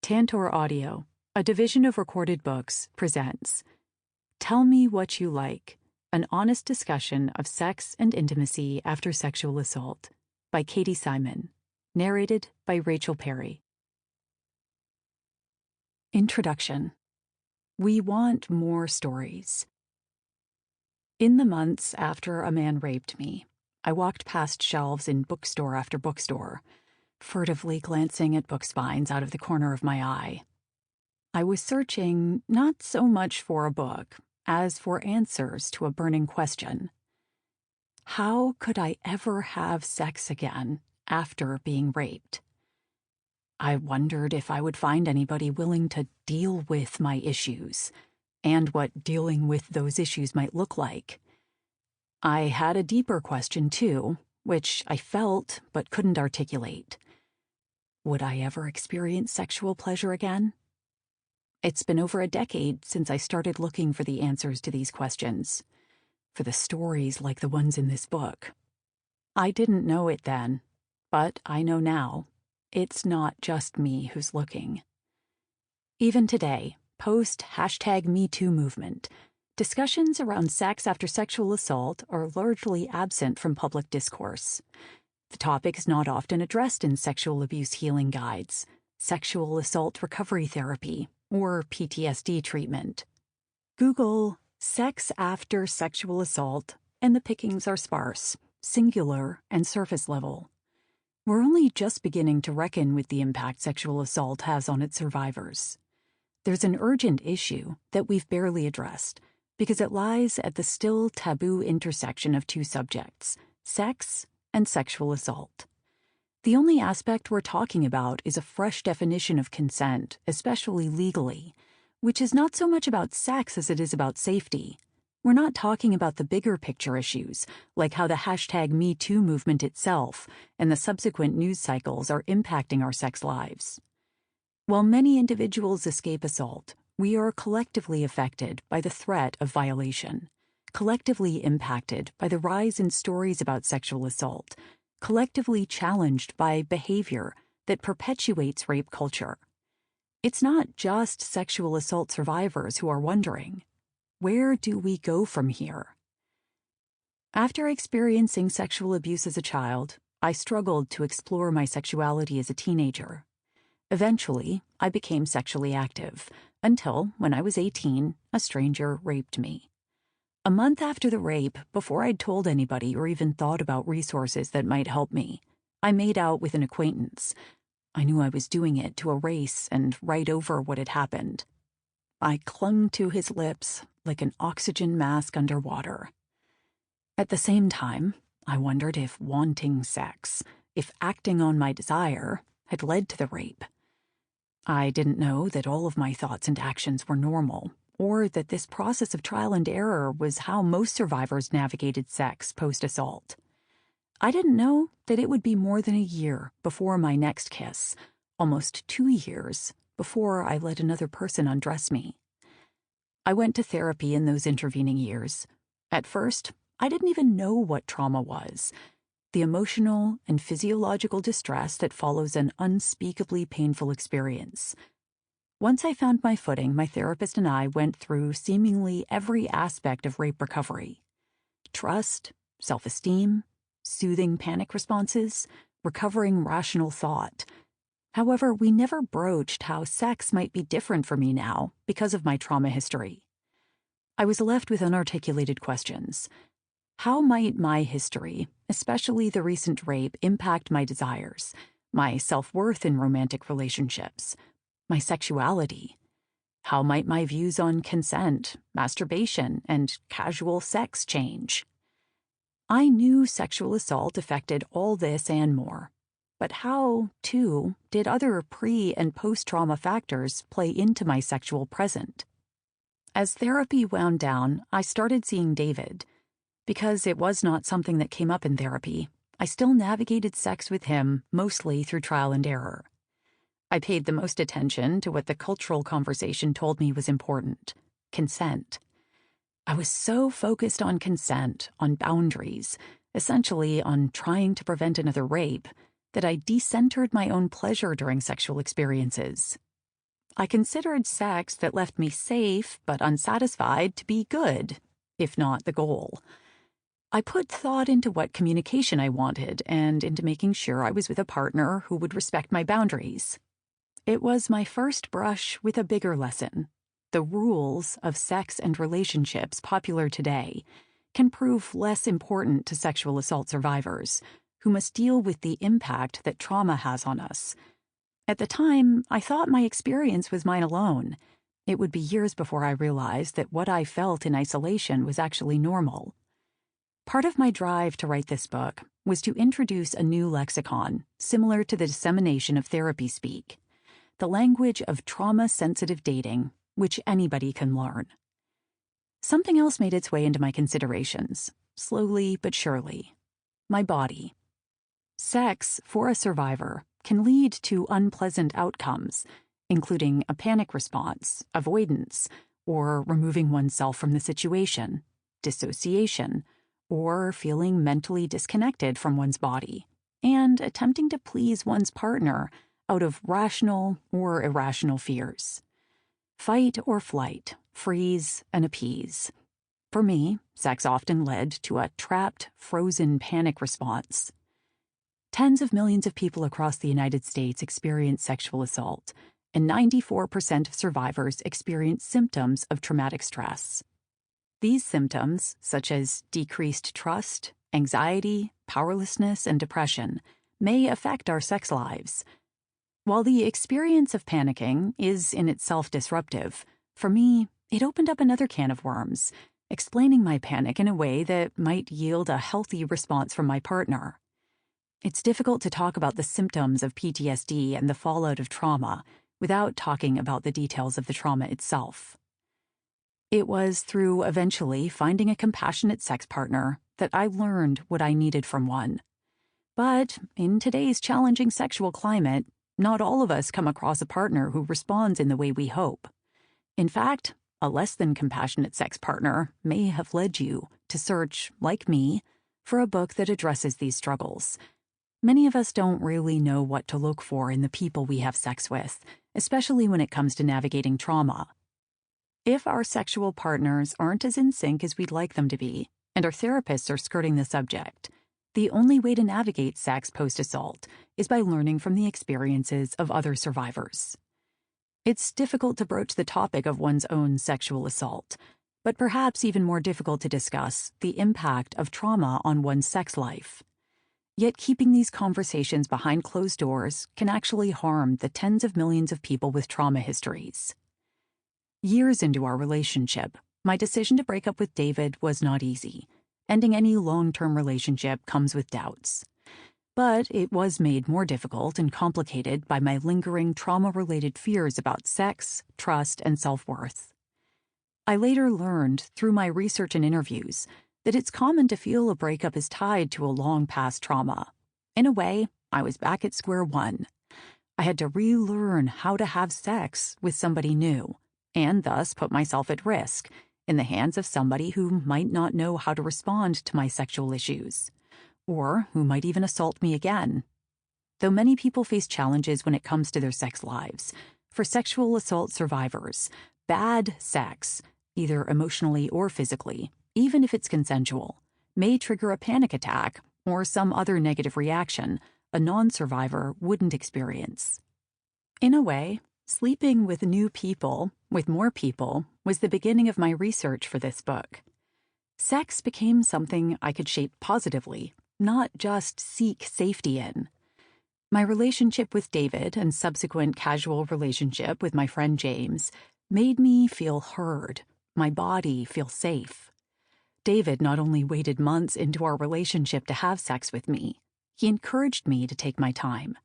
Tantor Audio, a division of Recorded Books, presents Tell Me What You Like, an honest discussion of sex and intimacy after sexual assault, by Katie Simon, narrated by Rachel Perry. Introduction. We want more stories. In the months after a man raped me, I walked past shelves in bookstore after bookstore, furtively glancing at book spines out of the corner of my eye. I was searching not so much for a book as for answers to a burning question. How could I ever have sex again after being raped? I wondered if I would find anybody willing to deal with my issues and what dealing with those issues might look like. I had a deeper question, too, which I felt but couldn't articulate. Would I ever experience sexual pleasure again? It's been over a decade since I started looking for the answers to these questions, for the stories like the ones in this book. I didn't know it then, but I know now. It's not just me who's looking. Even today, post #MeToo movement, discussions around sex after sexual assault are largely absent from public discourse. The topic is not often addressed in sexual abuse healing guides, sexual assault recovery therapy, or PTSD treatment. Google sex after sexual assault, and the pickings are sparse, singular, and surface level. We're only just beginning to reckon with the impact sexual assault has on its survivors. There's an urgent issue that we've barely addressed because it lies at the still-taboo intersection of two subjects, sex and sexual assault. The only aspect we're talking about is a fresh definition of consent, especially legally, which is not so much about sex as it is about safety. We're not talking about the bigger picture issues, like how the #MeToo movement itself and the subsequent news cycles are impacting our sex lives. While many individuals escape assault, we are collectively affected by the threat of violation, collectively impacted by the rise in stories about sexual assault, collectively challenged by behavior that perpetuates rape culture. It's not just sexual assault survivors who are wondering, where do we go from here? After experiencing sexual abuse as a child, I struggled to explore my sexuality as a teenager. Eventually, I became sexually active, until, when I was 18, a stranger raped me. A month after the rape, before I'd told anybody or even thought about resources that might help me, I made out with an acquaintance. I knew I was doing it to erase and write over what had happened. I clung to his lips like an oxygen mask underwater. At the same time, I wondered if wanting sex, if acting on my desire, had led to the rape. I didn't know that all of my thoughts and actions were normal, or that this process of trial and error was how most survivors navigated sex post-assault. I didn't know that it would be more than a year before my next kiss, almost 2 years before I let another person undress me. I went to therapy in those intervening years. At first, I didn't even know what trauma was, the emotional and physiological distress that follows an unspeakably painful experience. Once I found my footing, my therapist and I went through seemingly every aspect of rape recovery: trust, self-esteem, soothing panic responses, recovering rational thought. However, we never broached how sex might be different for me now because of my trauma history. I was left with unarticulated questions. How might my history, especially the recent rape, impact my desires, my self-worth in romantic relationships, my sexuality? How might my views on consent, masturbation, and casual sex change? I knew sexual assault affected all this and more. But how, too, did other pre- and post-trauma factors play into my sexual present? As therapy wound down, I started seeing David. Because it was not something that came up in therapy, I still navigated sex with him mostly through trial and error. I paid the most attention to what the cultural conversation told me was important: consent. I was so focused on consent, on boundaries, essentially on trying to prevent another rape, that I decentered my own pleasure during sexual experiences. I considered sex that left me safe but unsatisfied to be good, if not the goal. I put thought into what communication I wanted and into making sure I was with a partner who would respect my boundaries. It was my first brush with a bigger lesson. The rules of sex and relationships popular today can prove less important to sexual assault survivors, who must deal with the impact that trauma has on us. At the time, I thought my experience was mine alone. It would be years before I realized that what I felt in isolation was actually normal. Part of my drive to write this book was to introduce a new lexicon, similar to the dissemination of therapy speak, the language of trauma-sensitive dating, which anybody can learn. Something else made its way into my considerations, slowly but surely. My body. Sex, for a survivor, can lead to unpleasant outcomes, including a panic response, avoidance, or removing oneself from the situation, dissociation, or feeling mentally disconnected from one's body, and attempting to please one's partner out of rational or irrational fears. Fight or flight, freeze and appease. For me, sex often led to a trapped, frozen panic response. Tens of millions of people across the United States experience sexual assault, and 94% of survivors experience symptoms of traumatic stress. These symptoms, such as decreased trust, anxiety, powerlessness, and depression, may affect our sex lives. While the experience of panicking is in itself disruptive, for me, it opened up another can of worms, explaining my panic in a way that might yield a healthy response from my partner. It's difficult to talk about the symptoms of PTSD and the fallout of trauma without talking about the details of the trauma itself. It was through eventually finding a compassionate sex partner that I learned what I needed from one. But in today's challenging sexual climate, not all of us come across a partner who responds in the way we hope. In fact, a less than compassionate sex partner may have led you to search, like me, for a book that addresses these struggles. Many of us don't really know what to look for in the people we have sex with, especially when it comes to navigating trauma. If our sexual partners aren't as in sync as we'd like them to be, and our therapists are skirting the subject, the only way to navigate sex post-assault is by learning from the experiences of other survivors. It's difficult to broach the topic of one's own sexual assault, but perhaps even more difficult to discuss the impact of trauma on one's sex life. Yet keeping these conversations behind closed doors can actually harm the tens of millions of people with trauma histories. Years into our relationship, my decision to break up with David was not easy. Ending any long-term relationship comes with doubts. But it was made more difficult and complicated by my lingering trauma-related fears about sex, trust, and self-worth. I later learned, through my research and interviews, that it's common to feel a breakup is tied to a long-past trauma. In a way, I was back at square one. I had to relearn how to have sex with somebody new, and thus put myself at risk in the hands of somebody who might not know how to respond to my sexual issues, or who might even assault me again. Though many people face challenges when it comes to their sex lives, for sexual assault survivors, bad sex, either emotionally or physically, even if it's consensual, may trigger a panic attack or some other negative reaction a non-survivor wouldn't experience. In a way, sleeping with new people, with more people, was the beginning of my research for this book. Sex became something I could shape positively, not just seek safety in. My relationship with David and subsequent casual relationship with my friend James made me feel heard, my body feel safe. David not only waited months into our relationship to have sex with me, he encouraged me to take my time.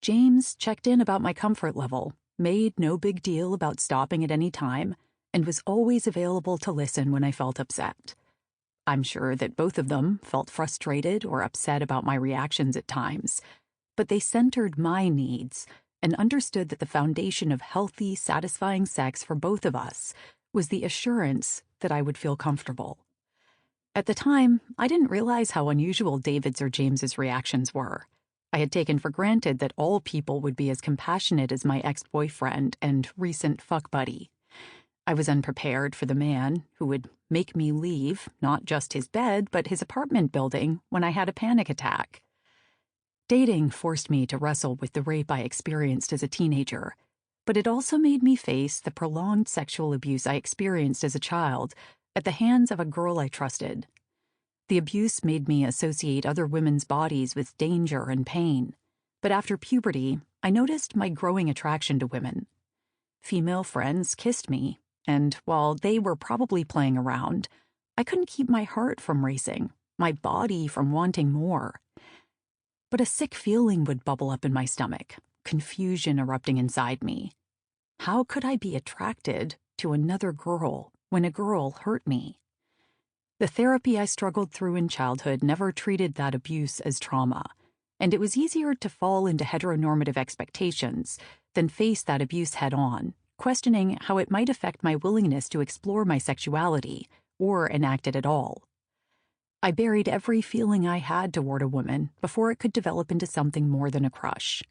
James checked in about my comfort level, made no big deal about stopping at any time, and was always available to listen when I felt upset. I'm sure that both of them felt frustrated or upset about my reactions at times, but they centered my needs and understood that the foundation of healthy, satisfying sex for both of us was the assurance that I would feel comfortable. At the time, I didn't realize how unusual David's or James's reactions were. I had taken for granted that all people would be as compassionate as my ex-boyfriend and recent fuck buddy. I was unprepared for the man who would make me leave not just his bed, but his apartment building when I had a panic attack. Dating forced me to wrestle with the rape I experienced as a teenager, but it also made me face the prolonged sexual abuse I experienced as a child at the hands of a girl I trusted. The abuse made me associate other women's bodies with danger and pain, but after puberty, I noticed my growing attraction to women. Female friends kissed me, and while they were probably playing around, I couldn't keep my heart from racing, my body from wanting more. But a sick feeling would bubble up in my stomach, confusion erupting inside me. How could I be attracted to another girl when a girl hurt me? The therapy I struggled through in childhood never treated that abuse as trauma, and it was easier to fall into heteronormative expectations than face that abuse head-on, questioning how it might affect my willingness to explore my sexuality or enact it at all. I buried every feeling I had toward a woman before it could develop into something more than a crush.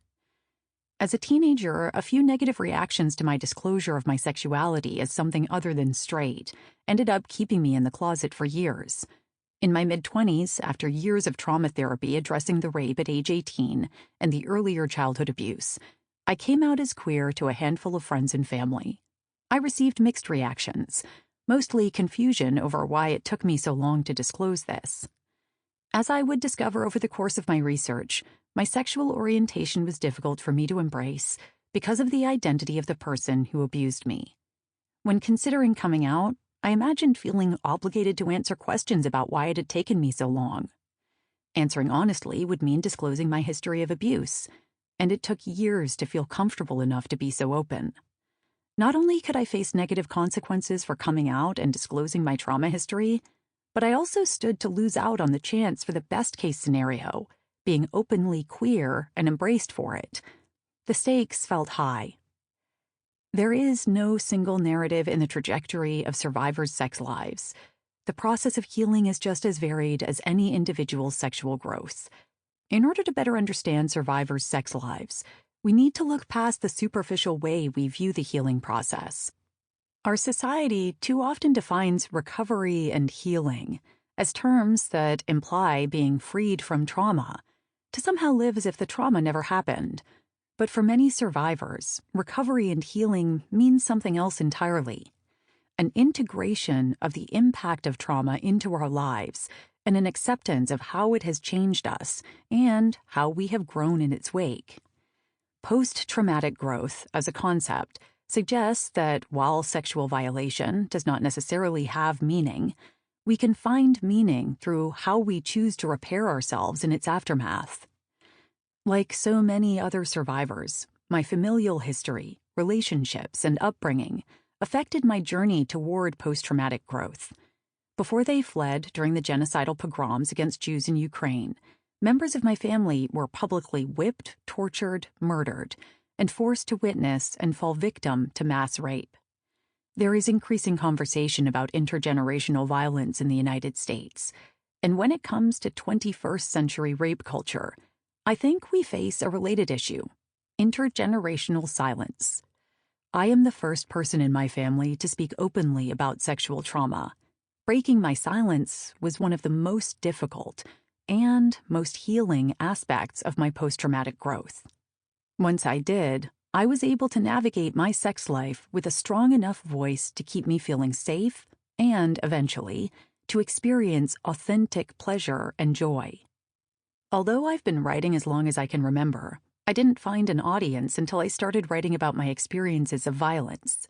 As a teenager, a few negative reactions to my disclosure of my sexuality as something other than straight ended up keeping me in the closet for years. In my mid-20s, after years of trauma therapy addressing the rape at age 18 and the earlier childhood abuse, I came out as queer to a handful of friends and family. I received mixed reactions, mostly confusion over why it took me so long to disclose this. As I would discover over the course of my research, my sexual orientation was difficult for me to embrace because of the identity of the person who abused me. When considering coming out, I imagined feeling obligated to answer questions about why it had taken me so long. Answering honestly would mean disclosing my history of abuse, and it took years to feel comfortable enough to be so open. Not only could I face negative consequences for coming out and disclosing my trauma history, but I also stood to lose out on the chance for the best-case scenario, being openly queer and embraced for it. The stakes felt high. There is no single narrative in the trajectory of survivors' sex lives. The process of healing is just as varied as any individual's sexual growth. In order to better understand survivors' sex lives, we need to look past the superficial way we view the healing process. Our society too often defines recovery and healing as terms that imply being freed from trauma, to somehow live as if the trauma never happened. But for many survivors, recovery and healing means something else entirely. An integration of the impact of trauma into our lives and an acceptance of how it has changed us and how we have grown in its wake. Post-traumatic growth, as a concept, suggests that while sexual violation does not necessarily have meaning, we can find meaning through how we choose to repair ourselves in its aftermath. Like so many other survivors, my familial history, relationships, and upbringing affected my journey toward post-traumatic growth. Before they fled during the genocidal pogroms against Jews in Ukraine, members of my family were publicly whipped, tortured, murdered, and forced to witness and fall victim to mass rape. There is increasing conversation about intergenerational violence in the United States, and when it comes to 21st century rape culture, I think we face a related issue: intergenerational silence. I am the first person in my family to speak openly about sexual trauma. Breaking my silence was one of the most difficult and most healing aspects of my post-traumatic growth. Once I did, I was able to navigate my sex life with a strong enough voice to keep me feeling safe and, eventually, to experience authentic pleasure and joy. Although I've been writing as long as I can remember, I didn't find an audience until I started writing about my experiences of violence.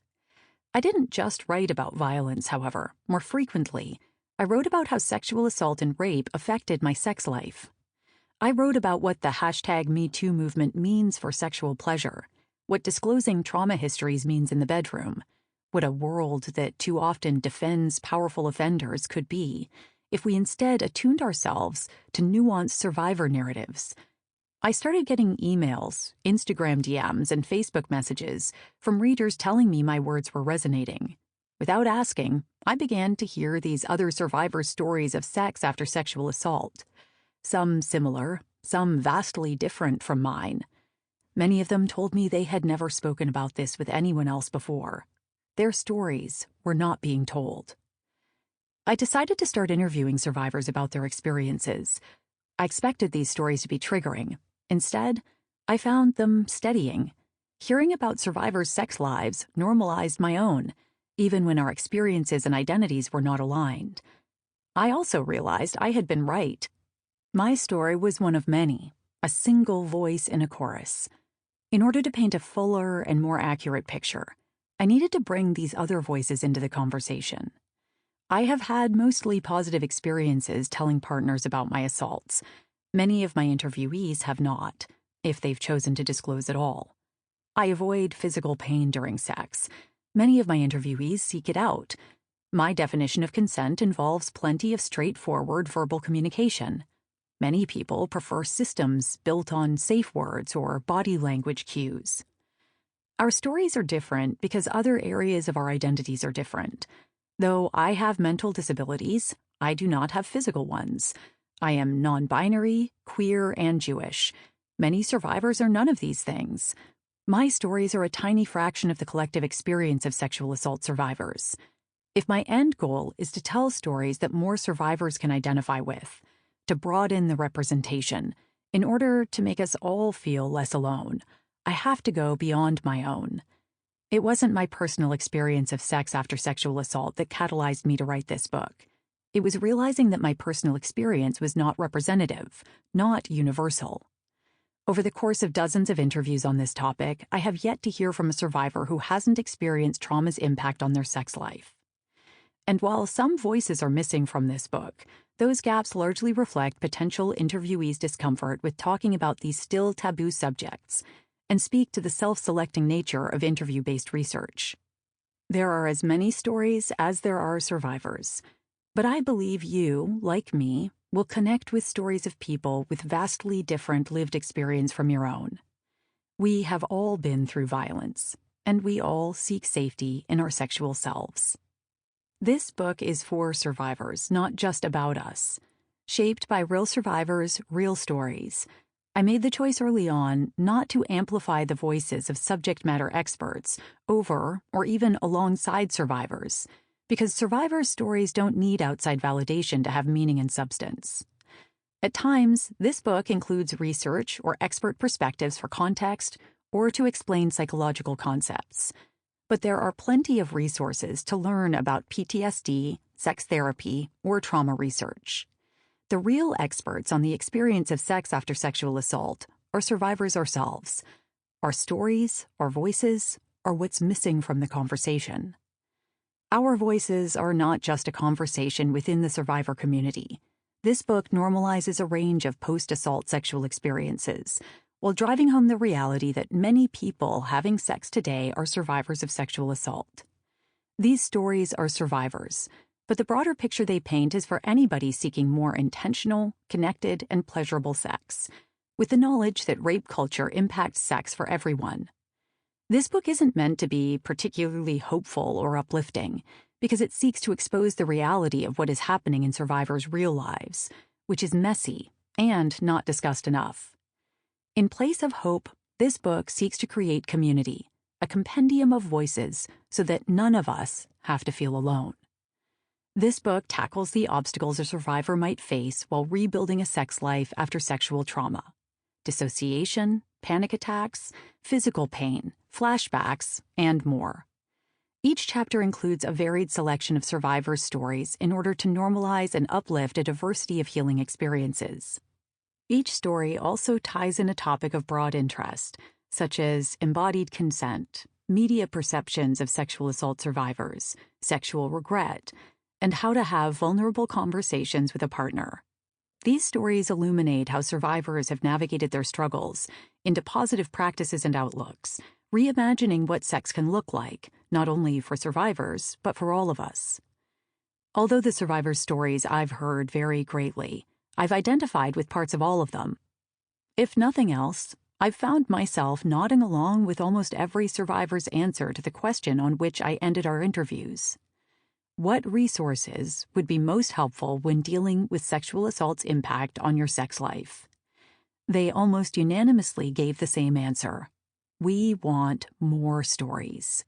I didn't just write about violence, however. More frequently, I wrote about how sexual assault and rape affected my sex life. I wrote about what the #MeToo movement means for sexual pleasure, what disclosing trauma histories means in the bedroom, what a world that too often defends powerful offenders could be if we instead attuned ourselves to nuanced survivor narratives. I started getting emails, Instagram DMs, and Facebook messages from readers telling me my words were resonating. Without asking, I began to hear these other survivors' stories of sex after sexual assault. Some similar, some vastly different from mine. Many of them told me they had never spoken about this with anyone else before. Their stories were not being told. I decided to start interviewing survivors about their experiences. I expected these stories to be triggering. Instead, I found them steadying. Hearing about survivors' sex lives normalized my own, even when our experiences and identities were not aligned. I also realized I had been right. My story was one of many, a single voice in a chorus. In order to paint a fuller and more accurate picture, I needed to bring these other voices into the conversation. I have had mostly positive experiences telling partners about my assaults. Many of my interviewees have not, if they've chosen to disclose at all. I avoid physical pain during sex. Many of my interviewees seek it out. My definition of consent involves plenty of straightforward verbal communication. Many people prefer systems built on safe words or body language cues. Our stories are different because other areas of our identities are different. Though I have mental disabilities, I do not have physical ones. I am non-binary, queer, and Jewish. Many survivors are none of these things. My stories are a tiny fraction of the collective experience of sexual assault survivors. If my end goal is to tell stories that more survivors can identify with, to broaden the representation, in order to make us all feel less alone, I have to go beyond my own. It wasn't my personal experience of sex after sexual assault that catalyzed me to write this book. It was realizing that my personal experience was not representative, not universal. Over the course of dozens of interviews on this topic, I have yet to hear from a survivor who hasn't experienced trauma's impact on their sex life. And while some voices are missing from this book, those gaps largely reflect potential interviewees' discomfort with talking about these still taboo subjects and speak to the self-selecting nature of interview-based research. There are as many stories as there are survivors, but I believe you, like me, will connect with stories of people with vastly different lived experience from your own. We have all been through violence, and we all seek safety in our sexual selves. This book is for survivors, not just about us. Shaped by real survivors, real stories, I made the choice early on not to amplify the voices of subject matter experts over or even alongside survivors, because survivors' stories don't need outside validation to have meaning and substance. At times, this book includes research or expert perspectives for context or to explain psychological concepts. But there are plenty of resources to learn about PTSD, sex therapy, or trauma research. The real experts on the experience of sex after sexual assault are survivors ourselves. Our stories, our voices, are what's missing from the conversation. Our voices are not just a conversation within the survivor community. This book normalizes a range of post-assault sexual experiences, while driving home the reality that many people having sex today are survivors of sexual assault. These stories are survivors, but the broader picture they paint is for anybody seeking more intentional, connected, and pleasurable sex, with the knowledge that rape culture impacts sex for everyone. This book isn't meant to be particularly hopeful or uplifting, because it seeks to expose the reality of what is happening in survivors' real lives, which is messy and not discussed enough. In place of hope, this book seeks to create community, a compendium of voices so that none of us have to feel alone. This book tackles the obstacles a survivor might face while rebuilding a sex life after sexual trauma: dissociation, panic attacks, physical pain, flashbacks, and more. Each chapter includes a varied selection of survivors' stories in order to normalize and uplift a diversity of healing experiences. Each story also ties in a topic of broad interest, such as embodied consent, media perceptions of sexual assault survivors, sexual regret, and how to have vulnerable conversations with a partner. These stories illuminate how survivors have navigated their struggles into positive practices and outlooks, reimagining what sex can look like, not only for survivors, but for all of us. Although the survivors' stories I've heard vary greatly, I've identified with parts of all of them. If nothing else, I've found myself nodding along with almost every survivor's answer to the question on which I ended our interviews. What resources would be most helpful when dealing with sexual assault's impact on your sex life? They almost unanimously gave the same answer. We want more stories.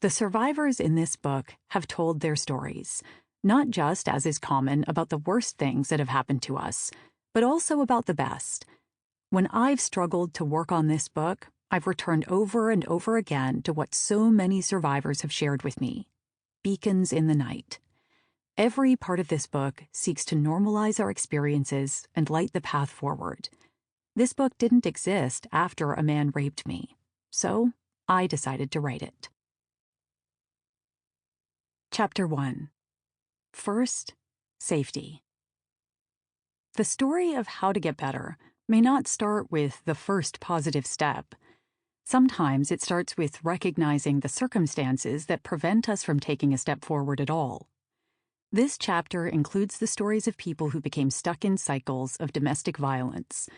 The survivors in this book have told their stories, not just, as is common, about the worst things that have happened to us, but also about the best. When I've struggled to work on this book, I've returned over and over again to what so many survivors have shared with me: beacons in the night. Every part of this book seeks to normalize our experiences and light the path forward. This book didn't exist after a man raped me, so I decided to write it. Chapter 1. First, safety. The story of how to get better may not start with the first positive step. Sometimes it starts with recognizing the circumstances that prevent us from taking a step forward at all. This chapter includes the stories of people who became stuck in cycles of domestic violence,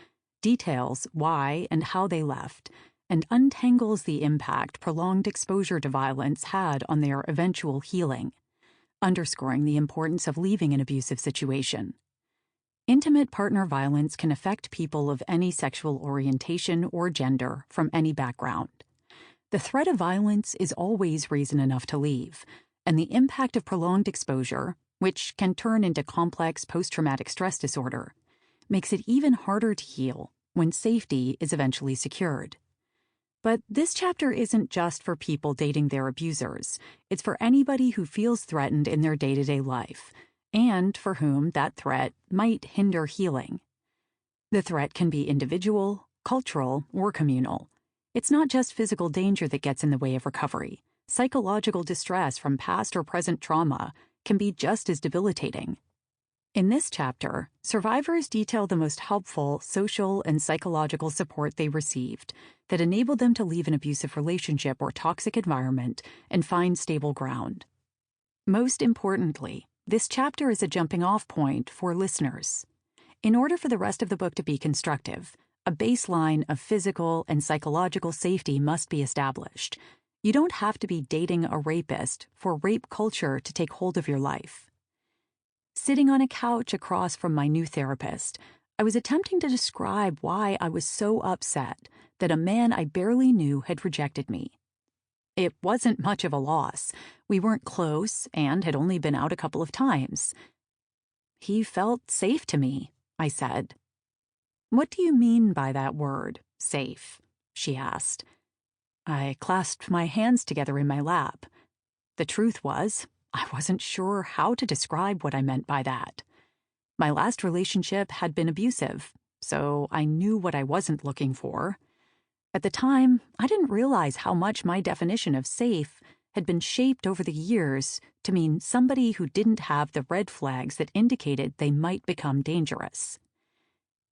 details why and how they left, and untangles the impact prolonged exposure to violence had on their eventual healing, underscoring the importance of leaving an abusive situation. Intimate partner violence can affect people of any sexual orientation or gender from any background. The threat of violence is always reason enough to leave, and the impact of prolonged exposure, which can turn into complex post-traumatic stress disorder, makes it even harder to heal when safety is eventually secured. But this chapter isn't just for people dating their abusers. It's for anybody who feels threatened in their day-to-day life, and for whom that threat might hinder healing. The threat can be individual, cultural, or communal. It's not just physical danger that gets in the way of recovery. Psychological distress from past or present trauma can be just as debilitating. In this chapter, survivors detail the most helpful social and psychological support they received that enabled them to leave an abusive relationship or toxic environment and find stable ground. Most importantly, this chapter is a jumping-off point for listeners. In order for the rest of the book to be constructive, a baseline of physical and psychological safety must be established. You don't have to be dating a rapist for rape culture to take hold of your life. Sitting on a couch across from my new therapist, I was attempting to describe why I was so upset that a man I barely knew had rejected me. It wasn't much of a loss. We weren't close and had only been out a couple of times. He felt safe to me, I said. What do you mean by that word, safe? She asked. I clasped my hands together in my lap. The truth was, I wasn't sure how to describe what I meant by that. My last relationship had been abusive, so I knew what I wasn't looking for. At the time, I didn't realize how much my definition of safe had been shaped over the years to mean somebody who didn't have the red flags that indicated they might become dangerous.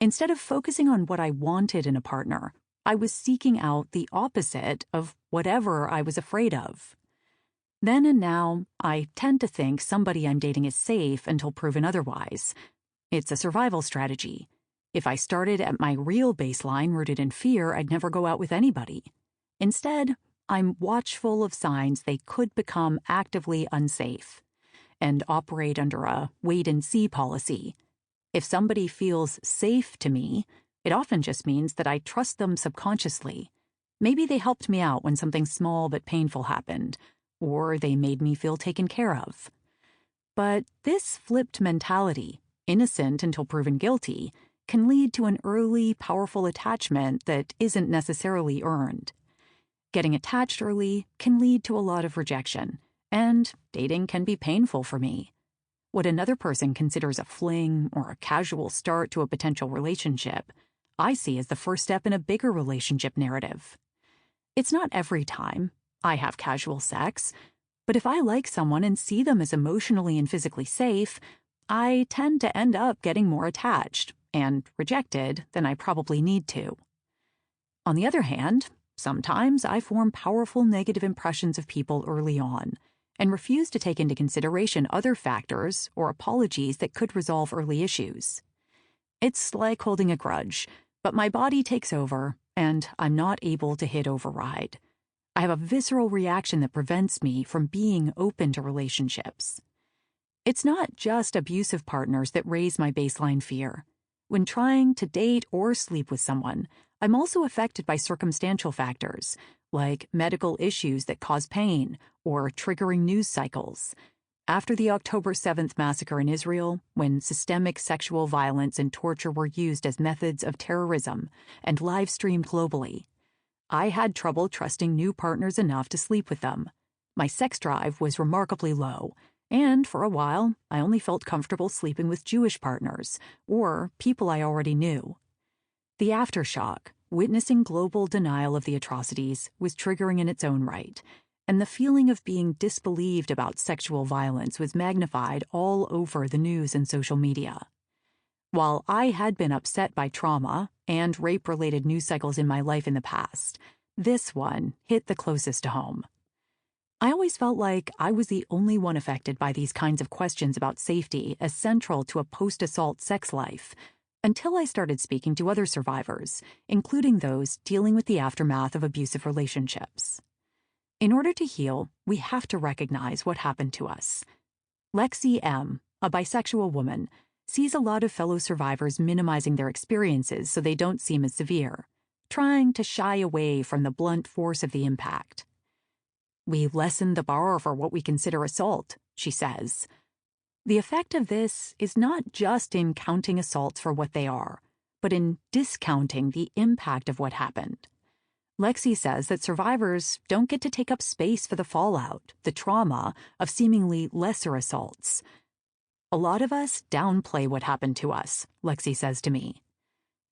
Instead of focusing on what I wanted in a partner, I was seeking out the opposite of whatever I was afraid of. Then and now, I tend to think somebody I'm dating is safe until proven otherwise. It's a survival strategy. If I started at my real baseline rooted in fear, I'd never go out with anybody. Instead, I'm watchful of signs they could become actively unsafe and operate under a wait-and-see policy. If somebody feels safe to me, it often just means that I trust them subconsciously. Maybe they helped me out when something small but painful happened, or they made me feel taken care of. But this flipped mentality, innocent until proven guilty, can lead to an early, powerful attachment that isn't necessarily earned. Getting attached early can lead to a lot of rejection, and dating can be painful for me. What another person considers a fling or a casual start to a potential relationship, I see as the first step in a bigger relationship narrative. It's not every time I have casual sex, but if I like someone and see them as emotionally and physically safe, I tend to end up getting more attached and rejected than I probably need to. On the other hand, sometimes I form powerful negative impressions of people early on and refuse to take into consideration other factors or apologies that could resolve early issues. It's like holding a grudge, but my body takes over and I'm not able to hit override. I have a visceral reaction that prevents me from being open to relationships. It's not just abusive partners that raise my baseline fear. when trying to date or sleep with someone, I'm also affected by circumstantial factors, like medical issues that cause pain or triggering news cycles. After the October 7th massacre in Israel, when systemic sexual violence and torture were used as methods of terrorism and live-streamed globally, I had trouble trusting new partners enough to sleep with them. My sex drive was remarkably low, and for a while, I only felt comfortable sleeping with Jewish partners or people I already knew. The aftershock, witnessing global denial of the atrocities, was triggering in its own right, and the feeling of being disbelieved about sexual violence was magnified all over the news and social media. While I had been upset by trauma and rape-related news cycles in my life in the past, this one hit the closest to home. I always felt like I was the only one affected by these kinds of questions about safety as central to a post-assault sex life, until I started speaking to other survivors, including those dealing with the aftermath of abusive relationships. In order to heal, we have to recognize what happened to us. Lexi M., a bisexual woman, sees a lot of fellow survivors minimizing their experiences so they don't seem as severe, trying to shy away from the blunt force of the impact. "We lessen the bar for what we consider assault," she says. The effect of this is not just in counting assaults for what they are, but in discounting the impact of what happened. Lexi says that survivors don't get to take up space for the fallout, the trauma of seemingly lesser assaults. "A lot of us downplay what happened to us," Lexi says to me.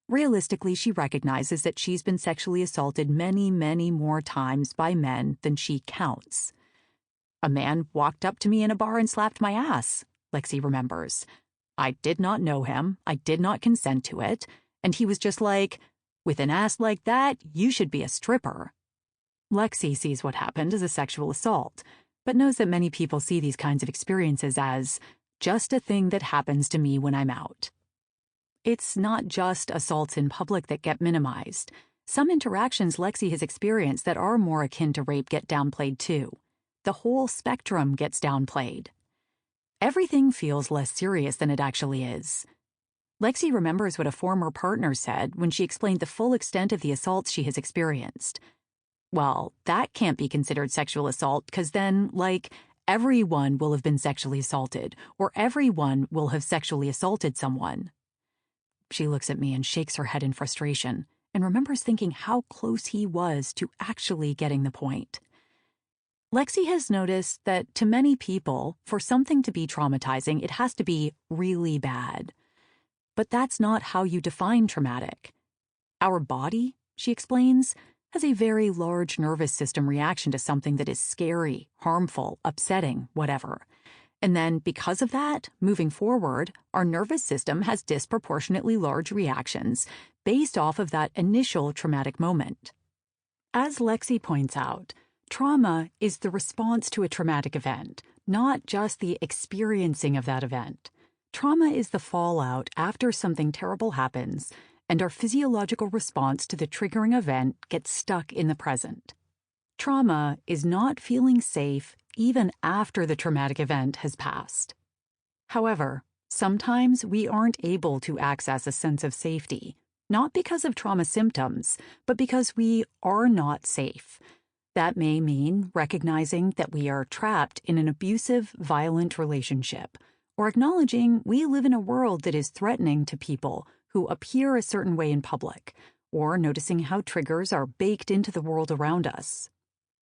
Realistically, she recognizes that she's been sexually assaulted many, many more times by men than she counts. "A man walked up to me in a bar and slapped my ass," Lexi remembers. "I did not know him, I did not consent to it, and he was just like, 'With an ass like that, you should be a stripper.'" Lexi sees what happened as a sexual assault, but knows that many people see these kinds of experiences as just a thing that happens to me when I'm out. It's not just assaults in public that get minimized. Some interactions Lexi has experienced that are more akin to rape get downplayed too. The whole spectrum gets downplayed. Everything feels less serious than it actually is. Lexi remembers what a former partner said when she explained the full extent of the assaults she has experienced. "Well, that can't be considered sexual assault because then, everyone will have been sexually assaulted, or everyone will have sexually assaulted someone." She looks at me and shakes her head in frustration, and remembers thinking how close he was to actually getting the point. Lexi has noticed that to many people, for something to be traumatizing, it has to be really bad. But that's not how you define traumatic. Our body, she explains, has a very large nervous system reaction to something that is scary, harmful, upsetting, whatever. And then, because of that, moving forward, our nervous system has disproportionately large reactions based off of that initial traumatic moment. As Lexi points out, trauma is the response to a traumatic event, not just the experiencing of that event. Trauma is the fallout after something terrible happens, and our physiological response to the triggering event gets stuck in the present. Trauma is not feeling safe even after the traumatic event has passed. However, sometimes we aren't able to access a sense of safety, not because of trauma symptoms, but because we are not safe. That may mean recognizing that we are trapped in an abusive, violent relationship, or acknowledging we live in a world that is threatening to people who appear a certain way in public, or noticing how triggers are baked into the world around us.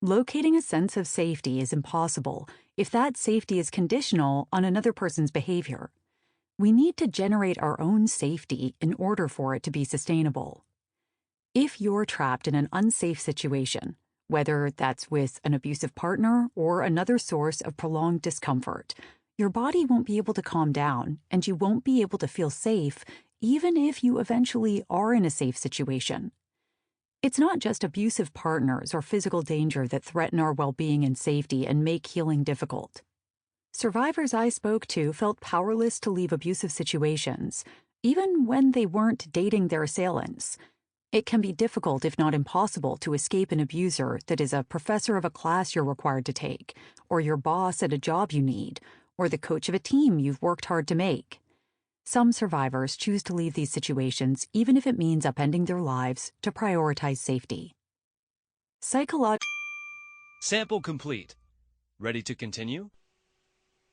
Locating a sense of safety is impossible if that safety is conditional on another person's behavior. We need to generate our own safety in order for it to be sustainable. If you're trapped in an unsafe situation, whether that's with an abusive partner or another source of prolonged discomfort, your body won't be able to calm down, and you won't be able to feel safe even if you eventually are in a safe situation. It's not just abusive partners or physical danger that threaten our well-being and safety and make healing difficult. Survivors I spoke to felt powerless to leave abusive situations, even when they weren't dating their assailants. It can be difficult, if not impossible, to escape an abuser that is a professor of a class you're required to take, or your boss at a job you need, or the coach of a team you've worked hard to make. Some survivors choose to leave these situations even if it means upending their lives to prioritize safety. Sample complete. Ready to continue?